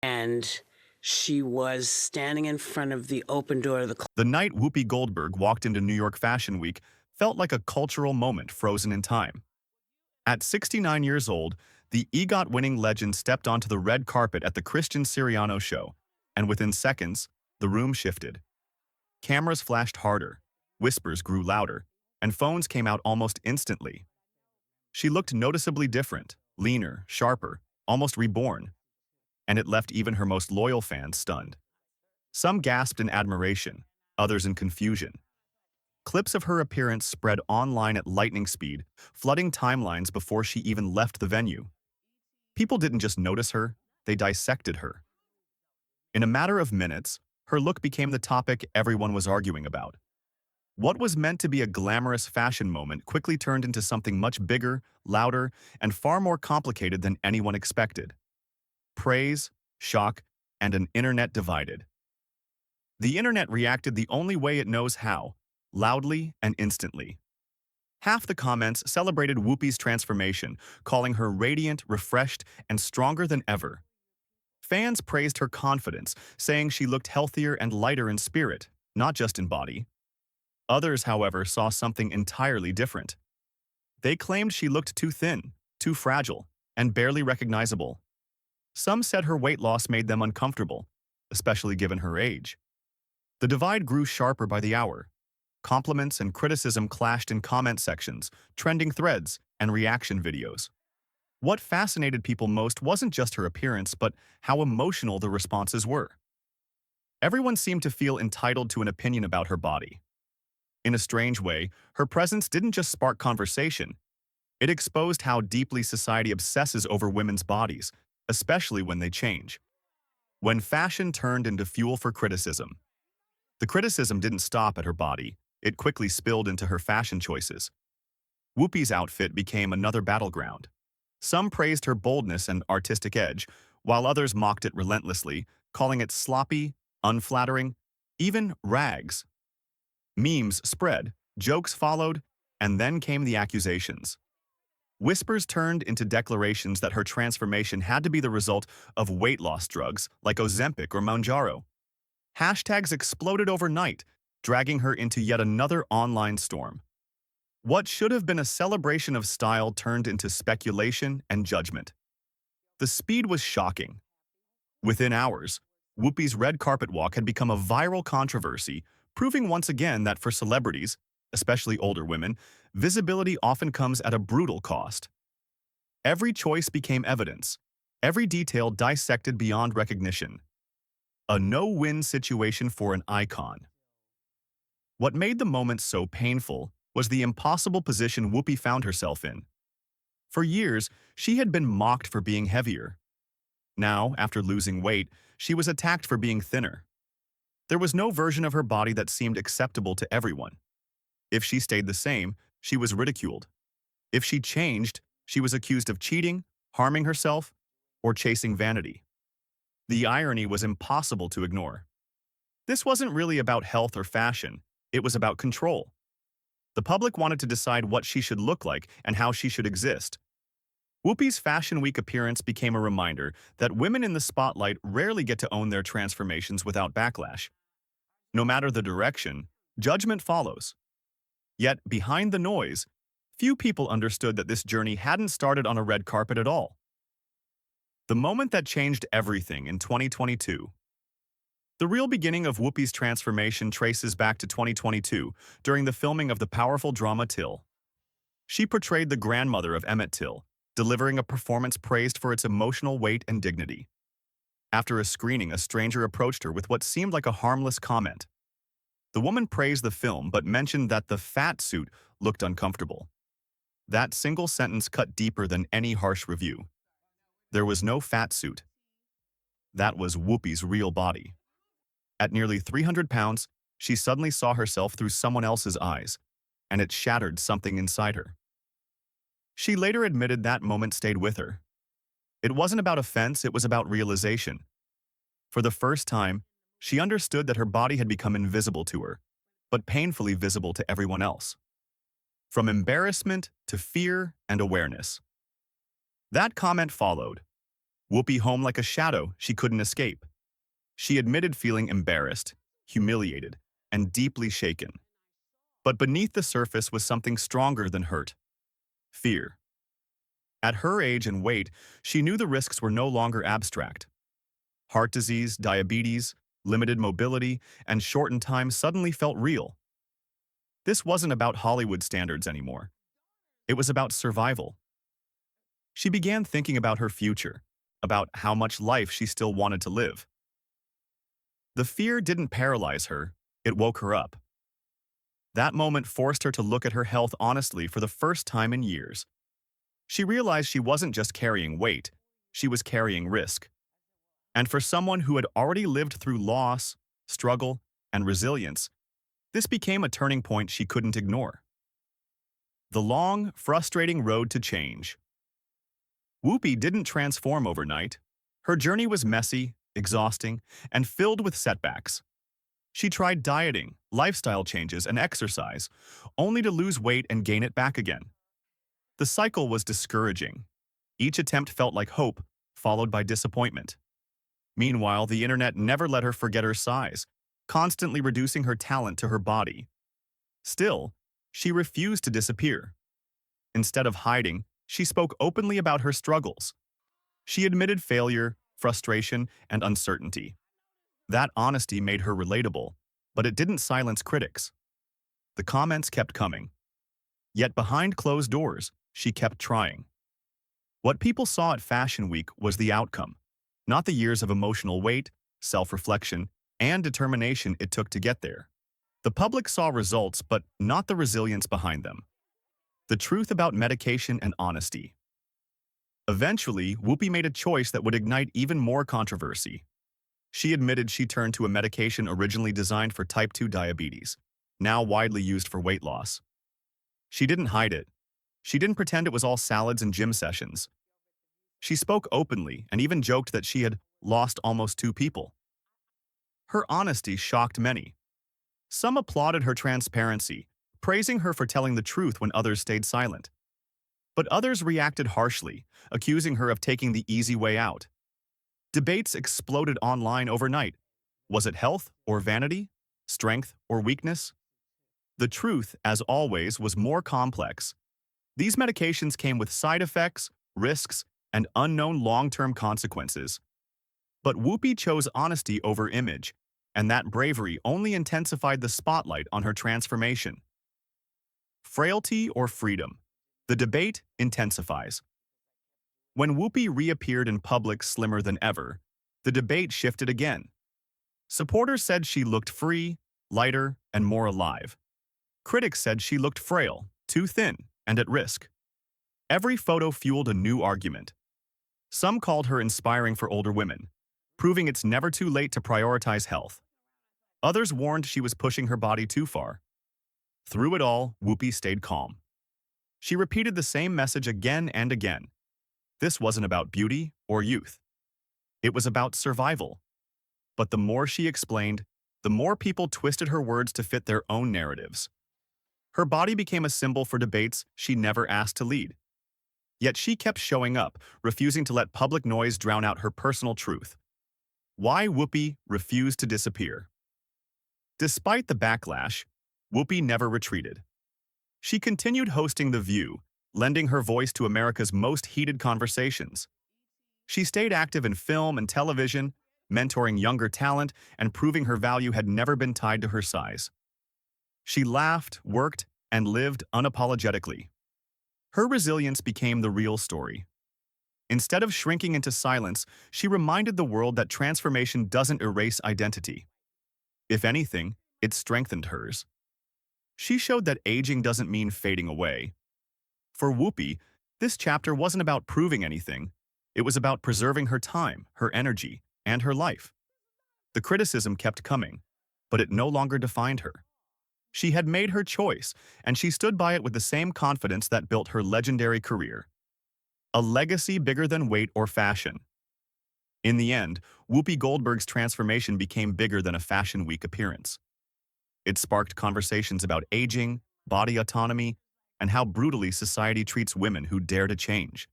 and she was standing in front of the open door of the club. The night Whoopi Goldberg walked into New York Fashion Week felt like a cultural moment frozen in time. At 69 years old, the EGOT-winning legend stepped onto the red carpet at the Christian Siriano show, and within seconds, the room shifted. Cameras flashed harder, whispers grew louder, and phones came out almost instantly. She looked noticeably different, leaner, sharper, almost reborn, and it left even her most loyal fans stunned. Some gasped in admiration, others in confusion. Clips of her appearance spread online at lightning speed, flooding timelines before she even left the venue. People didn't just notice her, they dissected her. In a matter of minutes, her look became the topic everyone was arguing about. What was meant to be a glamorous fashion moment quickly turned into something much bigger, louder, and far more complicated than anyone expected. Praise, shock, and an internet divided. The internet reacted the only way it knows how, loudly and instantly. Half the comments celebrated Whoopi's transformation, calling her radiant, refreshed, and stronger than ever. Fans praised her confidence, saying she looked healthier and lighter in spirit, not just in body. Others, however, saw something entirely different. They claimed she looked too thin, too fragile, and barely recognizable. Some said her weight loss made them uncomfortable, especially given her age. The divide grew sharper by the hour. Compliments and criticism clashed in comment sections, trending threads, and reaction videos. What fascinated people most wasn't just her appearance, but how emotional the responses were. Everyone seemed to feel entitled to an opinion about her body. In a strange way, her presence didn't just spark conversation. It exposed how deeply society obsesses over women's bodies, especially when they change. When fashion turned into fuel for criticism. The criticism didn't stop at her body, it quickly spilled into her fashion choices. Whoopi's outfit became another battleground. Some praised her boldness and artistic edge, while others mocked it relentlessly, calling it sloppy, unflattering, even rags. Memes spread, jokes followed, and then came the accusations. Whispers turned into declarations that her transformation had to be the result of weight loss drugs like Ozempic or Mounjaro. Hashtags exploded overnight, dragging her into yet another online storm. What should have been a celebration of style turned into speculation and judgment. The speed was shocking. Within hours, Whoopi's red carpet walk had become a viral controversy, proving once again that for celebrities, especially older women, visibility often comes at a brutal cost. Every choice became evidence, every detail dissected beyond recognition. A no-win situation for an icon. What made the moment so painful was the impossible position Whoopi found herself in. For years, she had been mocked for being heavier. Now, after losing weight, she was attacked for being thinner. There was no version of her body that seemed acceptable to everyone. If she stayed the same, she was ridiculed. If she changed, she was accused of cheating, harming herself, or chasing vanity. The irony was impossible to ignore. This wasn't really about health or fashion, it was about control. The public wanted to decide what she should look like and how she should exist. Whoopi's Fashion Week appearance became a reminder that women in the spotlight rarely get to own their transformations without backlash. No matter the direction, judgment follows. Yet, behind the noise, few people understood that this journey hadn't started on a red carpet at all. The moment that changed everything in 2022. The real beginning of Whoopi's transformation traces back to 2022, during the filming of the powerful drama Till. She portrayed the grandmother of Emmett Till, delivering a performance praised for its emotional weight and dignity. After a screening, a stranger approached her with what seemed like a harmless comment. The woman praised the film but mentioned that the fat suit looked uncomfortable. That single sentence cut deeper than any harsh review. There was no fat suit. That was Whoopi's real body. At nearly 300 pounds, she suddenly saw herself through someone else's eyes, and it shattered something inside her. She later admitted that moment stayed with her. It wasn't about offense, it was about realization. For the first time, she understood that her body had become invisible to her, but painfully visible to everyone else. From embarrassment to fear and awareness. That comment followed. Whoopi home like a shadow she couldn't escape. She admitted feeling embarrassed, humiliated, and deeply shaken. But beneath the surface was something stronger than hurt: fear. At her age and weight, she knew the risks were no longer abstract. Heart disease, diabetes, limited mobility, and shortened time suddenly felt real. This wasn't about Hollywood standards anymore. It was about survival. She began thinking about her future, about how much life she still wanted to live. The fear didn't paralyze her, it woke her up. That moment forced her to look at her health honestly for the first time in years. She realized she wasn't just carrying weight, she was carrying risk. And for someone who had already lived through loss, struggle, and resilience, this became a turning point she couldn't ignore. The long, frustrating road to change. Whoopi didn't transform overnight. Her journey was messy, exhausting, and filled with setbacks. She tried dieting, lifestyle changes, and exercise, only to lose weight and gain it back again. The cycle was discouraging. Each attempt felt like hope, followed by disappointment. Meanwhile, the internet never let her forget her size, constantly reducing her talent to her body. Still, she refused to disappear. Instead of hiding, she spoke openly about her struggles. She admitted failure, frustration, and uncertainty. That honesty made her relatable, but it didn't silence critics. The comments kept coming. Yet behind closed doors, she kept trying. What people saw at Fashion Week was the outcome, not the years of emotional weight, self-reflection, and determination it took to get there. The public saw results, but not the resilience behind them. The truth about medication and honesty. Eventually, Whoopi made a choice that would ignite even more controversy. She admitted she turned to a medication originally designed for type 2 diabetes, now widely used for weight loss. She didn't hide it. She didn't pretend it was all salads and gym sessions. She spoke openly and even joked that she had lost almost 2 people. Her honesty shocked many. Some applauded her transparency, praising her for telling the truth when others stayed silent. But others reacted harshly, accusing her of taking the easy way out. Debates exploded online overnight. Was it health or vanity? Strength or weakness? The truth, as always, was more complex. These medications came with side effects, risks, and unknown long-term consequences. But Whoopi chose honesty over image, and that bravery only intensified the spotlight on her transformation. Frailty or freedom? The debate intensifies. When Whoopi reappeared in public slimmer than ever, the debate shifted again. Supporters said she looked free, lighter, and more alive. Critics said she looked frail, too thin, and at risk. Every photo fueled a new argument. Some called her inspiring for older women, proving it's never too late to prioritize health. Others warned she was pushing her body too far. Through it all, Whoopi stayed calm. She repeated the same message again and again. This wasn't about beauty or youth. It was about survival. But the more she explained, the more people twisted her words to fit their own narratives. Her body became a symbol for debates she never asked to lead. Yet she kept showing up, refusing to let public noise drown out her personal truth. Why Whoopi refused to disappear? Despite the backlash, Whoopi never retreated. She continued hosting The View, lending her voice to America's most heated conversations. She stayed active in film and television, mentoring younger talent and proving her value had never been tied to her size. She laughed, worked, and lived unapologetically. Her resilience became the real story. Instead of shrinking into silence, she reminded the world that transformation doesn't erase identity. If anything, it strengthened hers. She showed that aging doesn't mean fading away. For Whoopi, this chapter wasn't about proving anything. It was about preserving her time, her energy, and her life. The criticism kept coming, but it no longer defined her. She had made her choice, and she stood by it with the same confidence that built her legendary career. A legacy bigger than weight or fashion. In the end, Whoopi Goldberg's transformation became bigger than a Fashion Week appearance. It sparked conversations about aging, body autonomy, and how brutally society treats women who dare to change.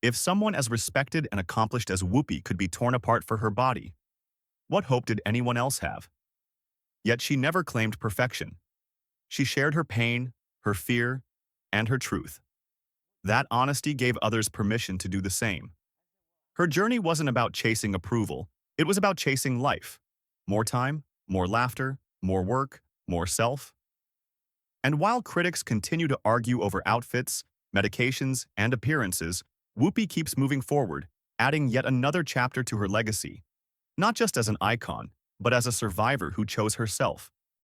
If someone as respected and accomplished as Whoopi could be torn apart for her body, what hope did anyone else have? Yet she never claimed perfection. She shared her pain, her fear, and her truth. That honesty gave others permission to do the same. Her journey wasn't about chasing approval, it was about chasing life. More time, more laughter, more work, more self. And while critics continue to argue over outfits, medications, and appearances, Whoopi keeps moving forward, adding yet another chapter to her legacy, not just as an icon, but as a survivor who chose herself.